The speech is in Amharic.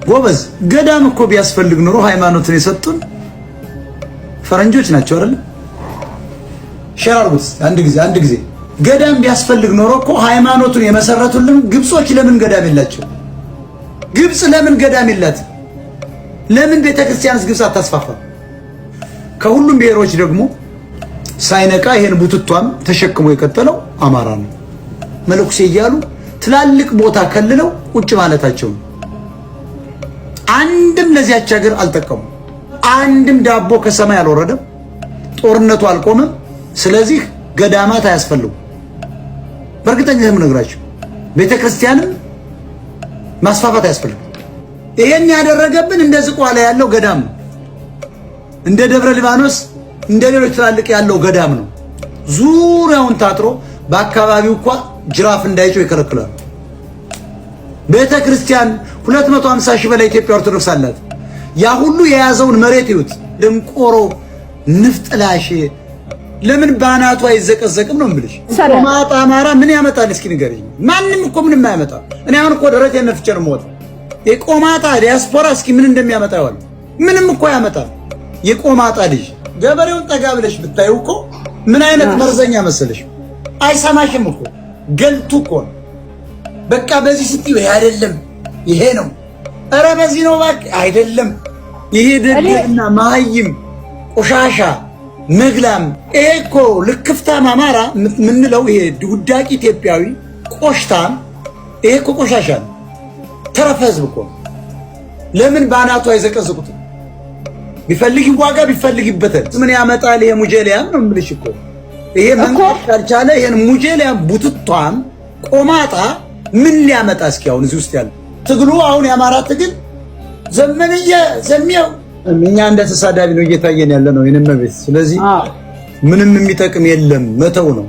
ጎበዝ ገዳም እኮ ቢያስፈልግ ኖሮ ሃይማኖትን የሰጡን ፈረንጆች ናቸው አይደል? ሸራርጉስ አንድ ጊዜ ገዳም ቢያስፈልግ ኖሮ እኮ ሃይማኖቱን የመሰረቱልን ግብጾች ለምን ገዳም የላቸው? ግብጽ ለምን ገዳም የላት? ለምን ቤተክርስቲያንስ ግብጽ አታስፋፋ? ከሁሉም ብሔሮች ደግሞ ሳይነቃ ይሄን ቡትቷም ተሸክሞ የቀጠለው አማራ ነው። መለኩሴ እያሉ ትላልቅ ቦታ ከልለው ቁጭ ማለታቸው አንድም ለዚያች ሀገር አልጠቀሙ። አንድም ዳቦ ከሰማይ አልወረደም። ጦርነቱ አልቆመም። ስለዚህ ገዳማት አያስፈልጉ። በእርግጠኝነት የምነግራችሁ ቤተክርስቲያንም ማስፋፋት አያስፈልጉ። ይሄን ያደረገብን እንደ ዝቋላ ያለው ገዳም ነው። እንደ ደብረ ሊባኖስ እንደ ሌሎች ትላልቅ ያለው ገዳም ነው። ዙሪያውን ታጥሮ በአካባቢው እንኳን ጅራፍ እንዳይጮህ ይከለክላል። ቤተክርስቲያን 250 ሺህ በላይ ኢትዮጵያ ኦርቶዶክስ አላት። ያ ሁሉ የያዘውን መሬት ይዩት። ደንቆሮ ንፍጥላሽ ለምን ባናቱ አይዘቀዘቅም ነው የምልሽ። ቆማጣ አማራ ምን ያመጣል እስኪ ንገሪኝ። ማንም እኮ ምንም አያመጣ። እኔ አሁን እኮ ደረቴን ነፍቼ ነው የምወጣው። የቆማጣ ዲያስፖራ እስኪ ምን እንደሚያመጣ ይዋል። ምንም እኮ ያመጣል። የቆማጣ ልጅ ገበሬውን ጠጋ ብለሽ ብታዩ እኮ ምን አይነት መርዘኛ መሰለሽ። አይሰማሽም እኮ ገልቱ እኮ በቃ በዚህ ስትዩ ይሄ አይደለም ይሄ ነው፣ ኧረ በዚህ ነው እባክህ አይደለም ይሄ ደግና ማህይም ቆሻሻ መግላም። ይሄ እኮ ልክፍታም አማራ ምንለው ይሄ ውዳቂ ኢትዮጵያዊ ቆሽታም ይሄ እኮ ቆሻሻ ነው። ተረፈ ህዝብ እኮ ለምን ባናቱ አይዘቀዝቁት? ቢፈልግ ዋጋ ቢፈልግ ይበተን ምን ያመጣል? ይሄ ሙጀሊያም ነው የምልሽ እኮ ይሄ መንካት ካልቻለ ይሄን ሙጀሊያም ቡትቷም ቆማጣ ምን ሊያመጣ እስኪ አሁን እዚህ ውስጥ ያለ ትግሉ አሁን የአማራ ትግል ዘመንየ ዘሚያው እኛ እንደ ተሳዳቢ ነው እየታየን ያለ ነው የነመቤት። ስለዚህ ምንም የሚጠቅም የለም መተው ነው።